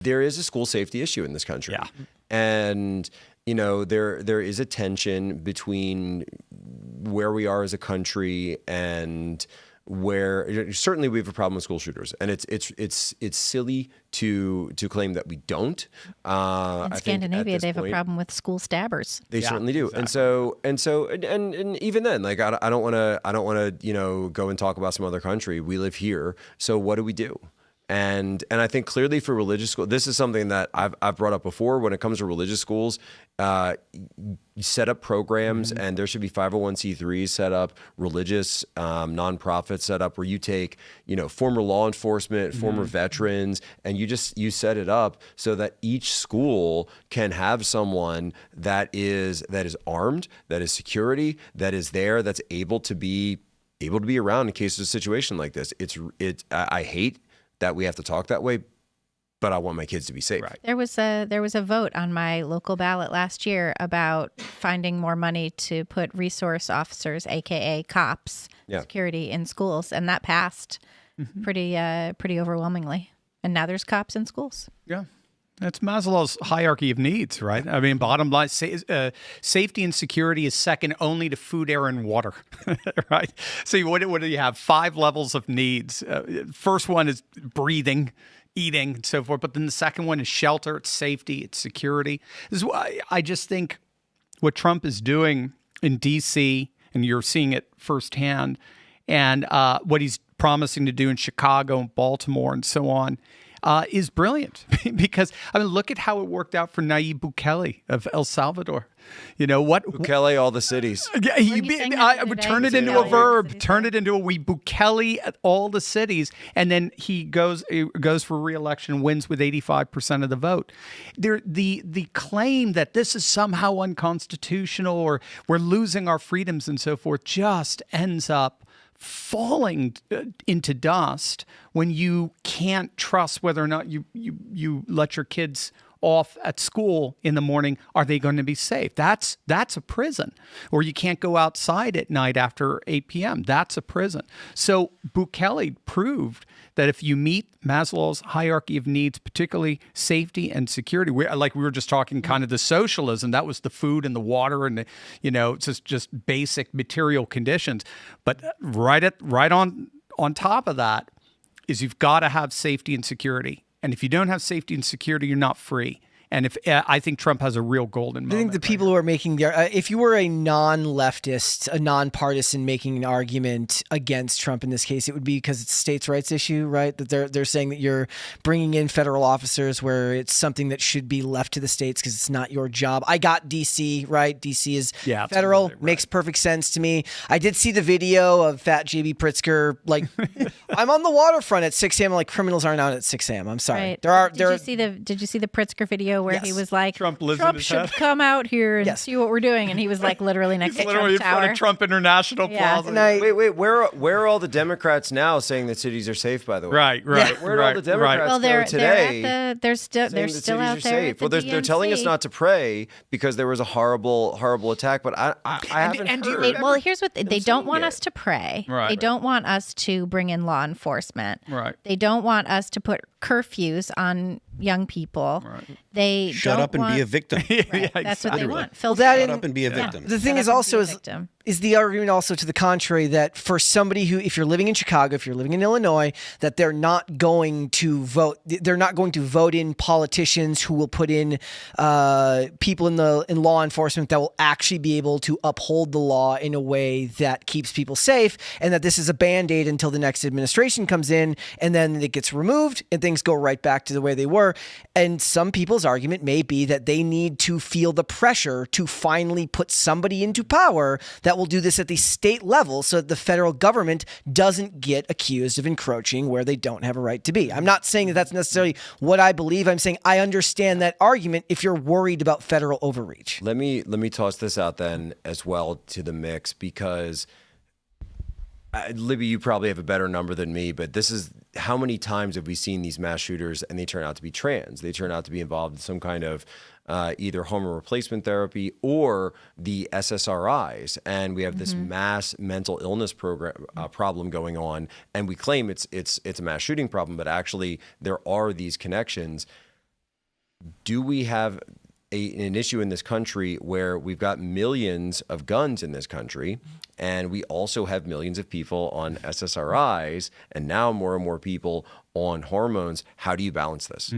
there is a school safety issue in this country. Yeah. And, there is a tension between where we are as a country and where certainly we have a problem with school shooters, and it's silly to claim that we don't. In Scandinavia, they have a problem with school stabbers. They certainly do, exactly. and even then, like I don't want to go and talk about some other country. We live here, so what do we do? And I think clearly for religious schools, this is something that I've brought up before. When it comes to religious schools, you set up programs, and there should be 501c3s set up, religious nonprofits set up, where you take former law enforcement, former veterans, and you set it up so that each school can have someone that is armed, that is security, that is there, that's able to be around in case of a situation like this. I hate that we have to talk that way, but I want my kids to be safe. Right. There was a vote on my local ballot last year about finding more money to put resource officers, aka cops, security in schools, and that passed pretty overwhelmingly. And now there's cops in schools. Yeah. That's Maslow's hierarchy of needs, right? I mean, bottom line, safety and security is second only to food, air, and water, right? So what do you have? 5 levels of needs. First one is breathing, eating, and so forth. But then the second one is shelter, it's safety, it's security. This is why I just think what Trump is doing in D.C., and you're seeing it firsthand, and what he's promising to do in Chicago and Baltimore and so on, is brilliant. Because, look at how it worked out for Nayib Bukele of El Salvador. Bukele all the cities. I would turn it into a verb, turn it into we Bukele at all the cities, and then he goes for re-election, wins with 85% of the vote. The claim that this is somehow unconstitutional or we're losing our freedoms and so forth just ends up falling into dust when you can't trust whether or not you let your kids off at school in the morning. Are they going to be safe? That's a prison. Or you can't go outside at night after 8 p.m. That's a prison. So Bukele proved that if you meet Maslow's hierarchy of needs, particularly safety and security, we were just talking kind of the socialism, that was the food and the water and it's just basic material conditions. But right on top of that is you've got to have safety and security. And if you don't have safety and security, you're not free. And I think Trump has a real golden moment. I think the people who are making if you were a non-leftist, a non-partisan making an argument against Trump in this case, it would be because it's a states' rights issue, right? That they're saying that you're bringing in federal officers where it's something that should be left to the states because it's not your job. I got DC, right? DC is federal, right. Makes perfect sense to me. I did see the video of Fat JB Pritzker, like, I'm on the waterfront at 6 a.m. Like, criminals aren't out at 6 a.m. I'm sorry. Right. Did you see the Pritzker video where he was like, Trump should come out here and see what we're doing, and he was like literally next to Trump Tower. In front of Trump International Plaza. Wait, where are all the Democrats now saying that cities are safe? By the way, right. Where are all the Democrats go today? They're still out there. Safe. Well, they're telling us not to pray because there was a horrible attack, but I haven't heard. Well, here's what they don't want us to pray. Right. They don't want us to bring in law enforcement. Right. They don't want us to put curfews on young people. Right. They shut up and be a victim. Right. That's what they want. Shut up and be a victim. The thing is also is the argument also to the contrary that for somebody who, if you're living in Chicago, if you're living in Illinois, that they're not going to vote. They're not going to vote in politicians who will put in people in law enforcement that will actually be able to uphold the law in a way that keeps people safe, and that this is a Band-Aid until the next administration comes in, and then it gets removed and things go right back to the way they were. And some people's argument may be that they need to feel the pressure to finally put somebody into power that will do this at the state level so that the federal government doesn't get accused of encroaching where they don't have a right to be. I'm not saying that that's necessarily what I believe. I'm saying I understand that argument if you're worried about federal overreach. Let me toss this out then as well to the mix, because Libby, you probably have a better number than me, but this is how many times have we seen these mass shooters and they turn out to be trans? They turn out to be involved in some kind of either hormone replacement therapy or the SSRIs, and we have this mass mental illness problem going on, and we claim it's a mass shooting problem, but actually there are these connections. do we have an issue in this country where we've got millions of guns in this country, and we also have millions of people on SSRIs, and now more and more people on hormones? How do you balance this?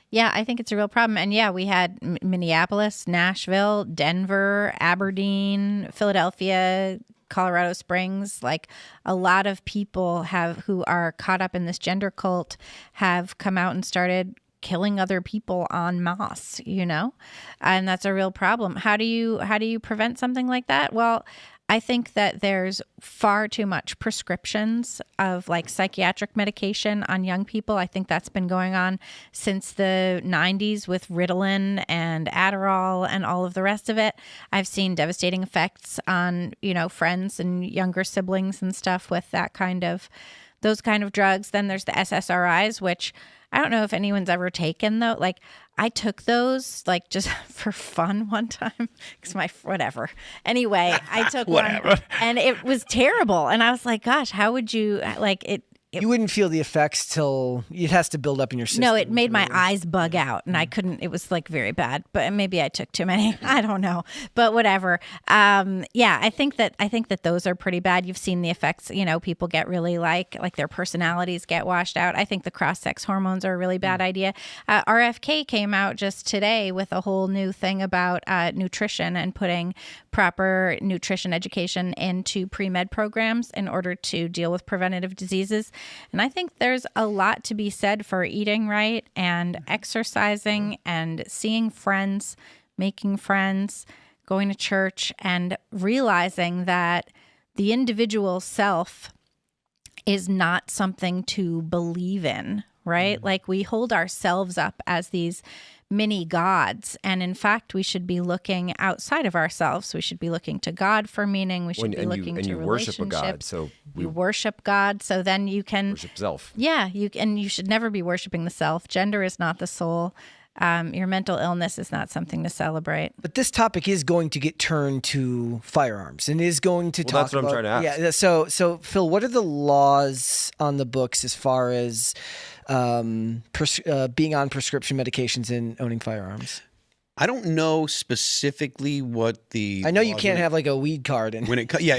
Yeah, I think it's a real problem. And yeah, we had Minneapolis, Nashville, Denver, Aberdeen, Philadelphia, Colorado Springs. Like a lot of people who are caught up in this gender cult have come out and started killing other people en masse, and that's a real problem. How do you prevent something like that? Well, I think that there's far too much prescriptions of like psychiatric medication on young people. I think that's been going on since the 90s with Ritalin and Adderall and all of the rest of it. I've seen devastating effects on, friends and younger siblings and stuff with those kind of drugs. Then there's the SSRIs, which I don't know if anyone's ever taken though. Like I took those like just for fun one time because whatever. Anyway, I took one and it was terrible. And I was like, gosh, how would you like it? You wouldn't feel the effects till it has to build up in your system. No, it made my eyes bug out and I couldn't, it was like very bad, but maybe I took too many. I don't know, but whatever. Yeah, I think that those are pretty bad. You've seen the effects, people get really like their personalities get washed out. I think the cross-sex hormones are a really bad idea. RFK came out just today with a whole new thing about nutrition and putting proper nutrition education into pre-med programs in order to deal with preventative diseases. And I think there's a lot to be said for eating right and exercising and seeing friends, making friends, going to church, and realizing that the individual self is not something to believe in, right? Like we hold ourselves up as these mini gods. And in fact, we should be looking outside of ourselves. We should be looking to God for meaning. We should be looking to you worship a God. So you worship God. So then you can worship self. Yeah. You should never be worshiping the self. Gender is not the soul. Your mental illness is not something to celebrate. But this topic is going to get turned to firearms and is going to talk that's what about. I'm trying to ask. Yeah. So Phil, what are the laws on the books as far as being on prescription medications and owning firearms? I don't know specifically what the. I know you can't have like a weed card.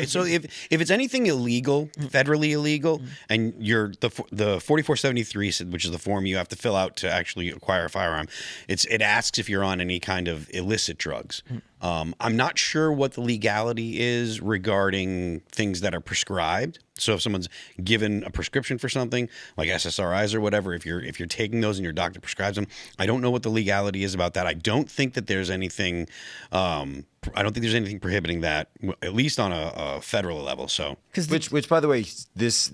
So if it's anything illegal, federally illegal, and you're the 4473, which is the form you have to fill out to actually acquire a firearm, it asks if you're on any kind of illicit drugs. I'm not sure what the legality is regarding things that are prescribed. So if someone's given a prescription for something like SSRIs or whatever, if you're taking those and your doctor prescribes them, I don't know what the legality is about that. I don't think that there's anything. I don't think there's anything prohibiting that, at least on a federal level. So, which by the way, this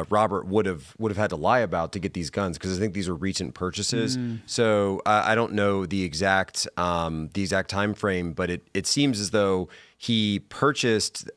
Robert would have had to lie about to get these guns because I think these are recent purchases. So I don't know the exact time frame, but it seems as though he purchased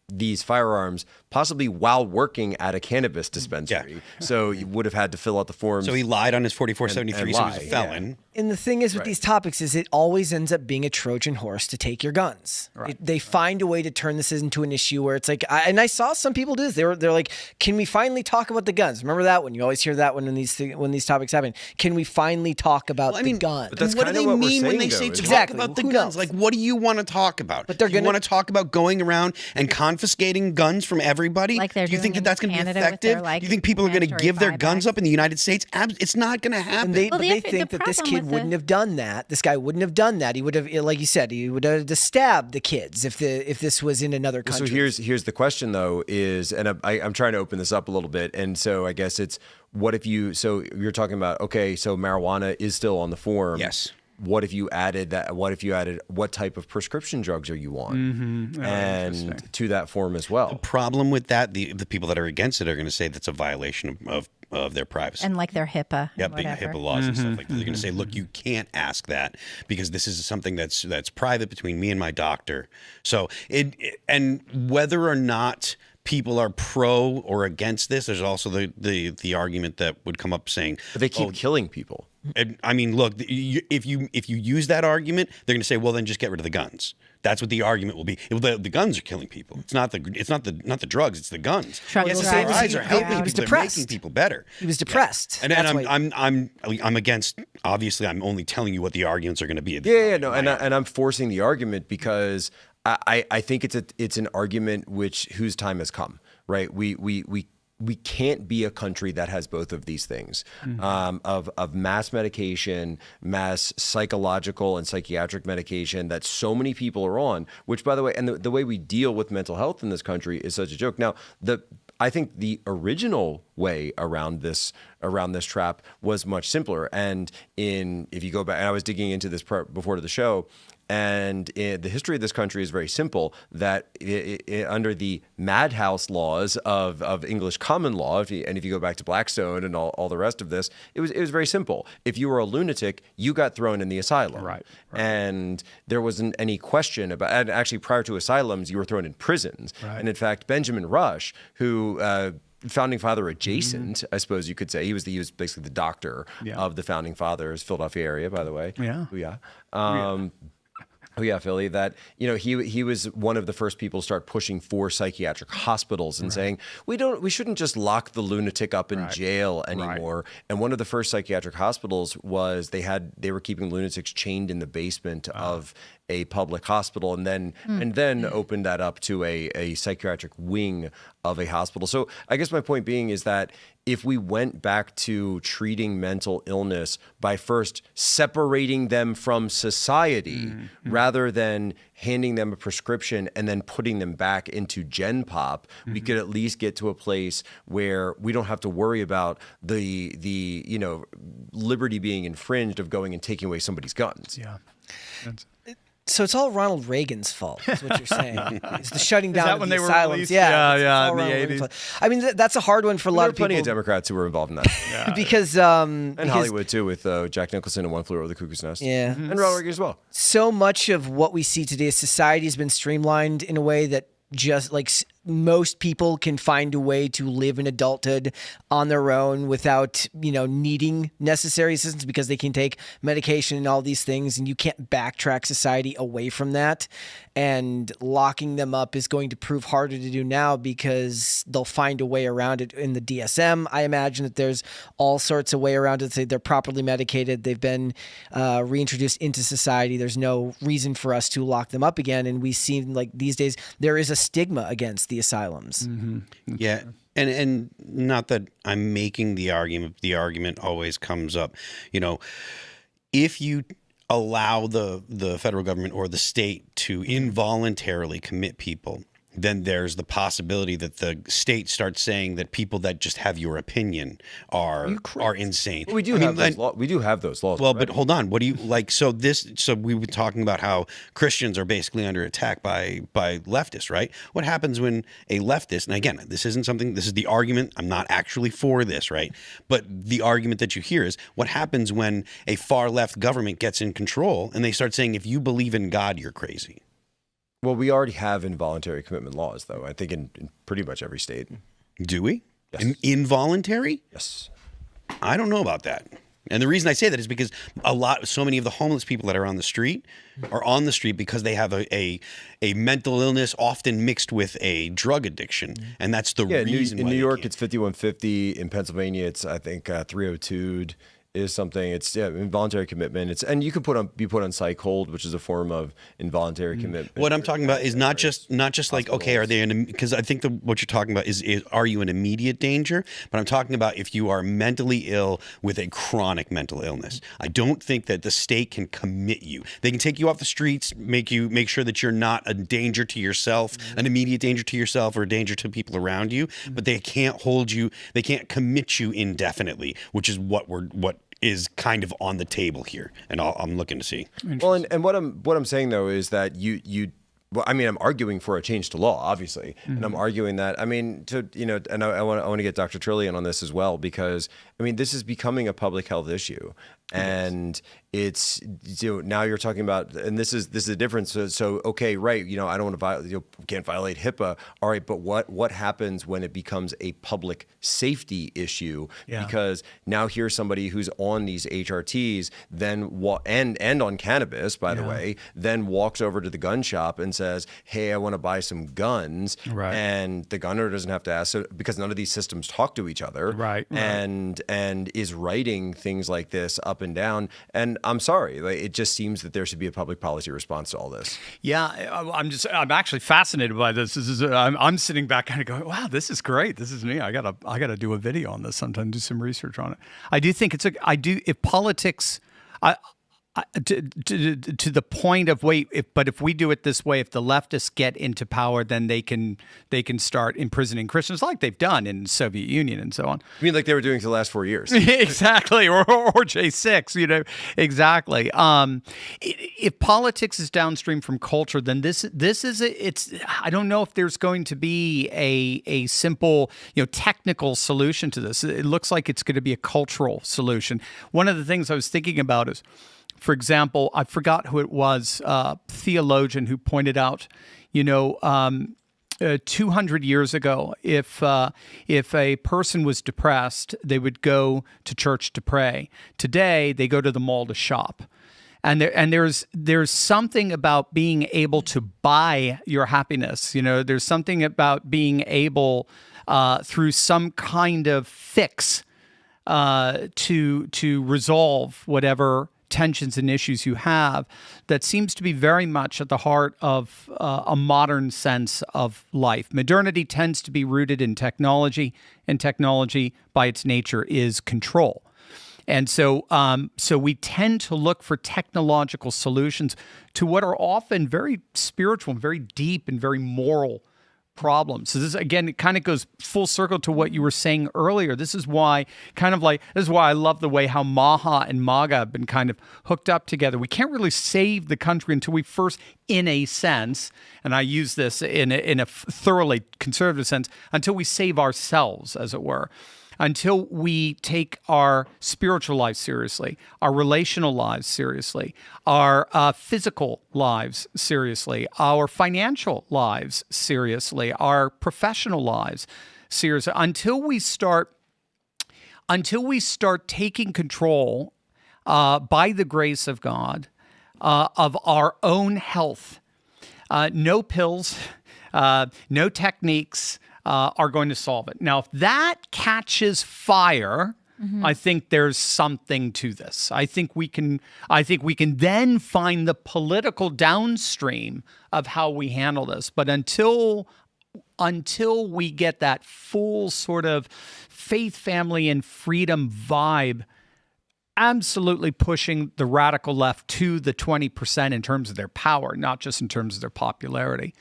these firearms possibly while working at a cannabis dispensary. Yeah. So he would have had to fill out the forms. So he lied on his 4473, so he's a felon. Yeah. And the thing is with these topics is it always ends up being a Trojan horse to take your guns. Right. They find a way to turn this into an issue where it's like, I saw some people do this. They're like, can we finally talk about the guns? Remember that one? You always hear that when these topics happen. Can we finally talk about the guns? But that's what do they mean when they say talk about the guns? Like, what do you want to talk about? But you want to talk about going around and confiscating guns from everybody? Like they're do you think doing that's going to be effective? Their, do you think people are going to give their guns up in the United States? It's not going to happen. But they think that this kid wouldn't have done that. This guy wouldn't have done that. He would have, like you said, he would have stabbed the kids if this was in another country. So here's the question though and I'm trying to open this up a little bit, and so I guess it's so you're talking about, okay, so marijuana is still on the form. Yes. What if you added that? What if you added what type of prescription drugs are you on, and to that form as well? The problem with that, the people that are against it are going to say that's a violation of their privacy. And like their HIPAA. Yeah, big HIPAA laws and stuff like that. They're going to say, look, you can't ask that because this is something that's private between me and my doctor. So and whether or not people are pro or against this, there's also the argument that would come up saying, but they keep killing people. And, I mean, look, if you use that argument, they're going to say, well, then just get rid of the guns. That's what the argument will be. The guns are killing people. It's not the drugs. It's the guns. Yes, the right. SRIs are helping He was people. They're depressed. making people better. He was depressed. And That's I'm against. Obviously, I'm only telling you what the arguments are going to be. And I'm forcing the argument because I think it's an argument whose time has come, right? We can't be a country that has both of these things, of mass medication, mass psychological and psychiatric medication that so many people are on, which, by the way, and the way we deal with mental health in this country is such a joke. Now, I think the original way around this trap was much simpler. And if you go back, and I was digging into this before the show, and the history of this country is very simple, that under the madhouse laws of English common law, if you go back to Blackstone and all the rest of this, it was very simple. If you were a lunatic, you got thrown in the asylum. Right. And there wasn't any question about, and actually prior to asylums, you were thrown in prisons. Right. And in fact, Benjamin Rush, who founding father adjacent, I suppose you could say, he was basically the doctor of the founding fathers, Philadelphia area, by the way. Yeah. Oh yeah, Philly. That he was one of the first people to start pushing for psychiatric hospitals and saying we shouldn't just lock the lunatic up in jail anymore. And one of the first psychiatric hospitals was they were keeping lunatics chained in the basement of a public hospital, and then opened that up to a psychiatric wing of a hospital. So I guess my point being is that if we went back to treating mental illness by first separating them from society rather than handing them a prescription and then putting them back into Gen Pop, we could at least get to a place where we don't have to worry about the liberty being infringed of going and taking away somebody's guns. Yeah. So it's all Ronald Reagan's fault, is what you're saying. It's the shutting down that of when the they were asylums. released? Yeah, Yeah, all in the Ronald Reagan's 80s. fault. I mean, that's a hard one for a lot There are of people. plenty of Democrats who were involved in that. Because And Hollywood too, with Jack Nicholson and One Flew Over the Cuckoo's Nest. Yeah. And Ronald Reagan as well. so much of what we see today, society has been streamlined in a way that just like most people can find a way to live in adulthood on their own without, needing necessary assistance because they can take medication and all these things, and you can't backtrack society away from that. And locking them up is going to prove harder to do now because they'll find a way around it in the DSM. I imagine that there's all sorts of way around it. Say they're properly medicated. They've been reintroduced into society. There's no reason for us to lock them up again. And we see like these days, there is a stigma against the asylums. Yeah. And not that I'm making the argument always comes up. If you allow the federal government or the state to involuntarily commit people, then there's the possibility that the state starts saying that people that just have your opinion are insane. Well, we do have those laws. Well, but hold on. What do you like? So we were talking about how Christians are basically under attack by leftists, right? What happens when a leftist, and again, this is the argument. I'm not actually for this, right? But the argument that you hear is what happens when a far left government gets in control and they start saying, if you believe in God, you're crazy. Well, we already have involuntary commitment laws, though, I think in pretty much every state. Do we? Yes. Involuntary? Yes. I don't know about that. And the reason I say that is because so many of the homeless people that are on the street are on the street because they have a mental illness, often mixed with a drug addiction, and that's the reason. In why New York, it's 5150. In Pennsylvania, it's I think 302. Is something. It's involuntary commitment. And you could be put on psych hold, which is a form of involuntary commitment. What I'm talking about is not just like, okay, are they because I think what you're talking about is are you in immediate danger? But I'm talking about if you are mentally ill with a chronic mental illness. I don't think that the state can commit you. They can take you off the streets, make sure that you're not a danger to yourself, an immediate danger to yourself or a danger to people around you, but they can't hold you, they can't commit you indefinitely, which is what is kind of on the table here, and I'm looking to see. Well, and what I'm saying though is that I'm arguing for a change to law, obviously, and I'm arguing that and I want to get Dr. Turley in on this as well, because I mean, this is becoming a public health issue. And it's, now you're talking about, and this is the difference. So okay, right, I don't want to violate, can't violate HIPAA. All right, but what happens when it becomes a public safety issue? Yeah. Because now here's somebody who's on these HRTs, then and on cannabis, by the way, then walks over to the gun shop and says, "Hey, I want to buy some guns," and the gunner doesn't have to ask, so, because none of these systems talk to each other, right. And is writing things like this up and down. And I'm sorry, it just seems that there should be a public policy response to all this. Yeah, I'm actually fascinated by this. I'm sitting back kind of going, wow, this is great. This is me. I gotta do a video on this sometime, do some research on it. I do think if politics, to the point of if we do it this way, if the leftists get into power, then they can start imprisoning Christians like they've done in the Soviet Union and so on. You mean like they were doing for the last 4 years? Exactly, or J6, exactly. If politics is downstream from culture, then this is it's. I don't know if there's going to be a simple technical solution to this. It looks like it's going to be a cultural solution. One of the things I was thinking about is, for example, I forgot who it was, theologian who pointed out, 200 years ago, if a person was depressed, they would go to church to pray. Today, they go to the mall to shop. And there's something about being able to buy your happiness. There's something about being able, through some kind of fix, to resolve whatever tensions and issues you have, that seems to be very much at the heart of a modern sense of life. Modernity tends to be rooted in technology, and technology, by its nature, is control. And so we tend to look for technological solutions to what are often very spiritual, very deep, and very moral problems. So this, again, it kind of goes full circle to what you were saying earlier. This is why I love the way how Maha and MAGA have been kind of hooked up together. We can't really save the country until we first, in a sense, and I use this in a thoroughly conservative sense, until we save ourselves, as it were. Until we take our spiritual lives seriously, our relational lives seriously, our physical lives seriously, our financial lives seriously, our professional lives seriously, until we start taking control by the grace of God of our own health. No pills, no techniques are going to solve it. Now, if that catches fire, I think there's something to this. I think we can then find the political downstream of how we handle this. But until we get that full sort of faith, family, and freedom vibe, absolutely pushing the radical left to the 20% in terms of their power, not just in terms of their popularity.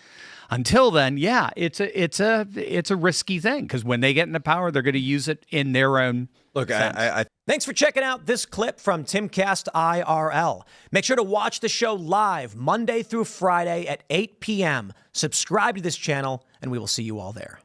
Until then, yeah, it's a risky thing, because when they get into power, they're going to use it in their own sense. Thanks for checking out this clip from Timcast IRL. Make sure to watch the show live Monday through Friday at 8 p.m. Subscribe to this channel, and we will see you all there.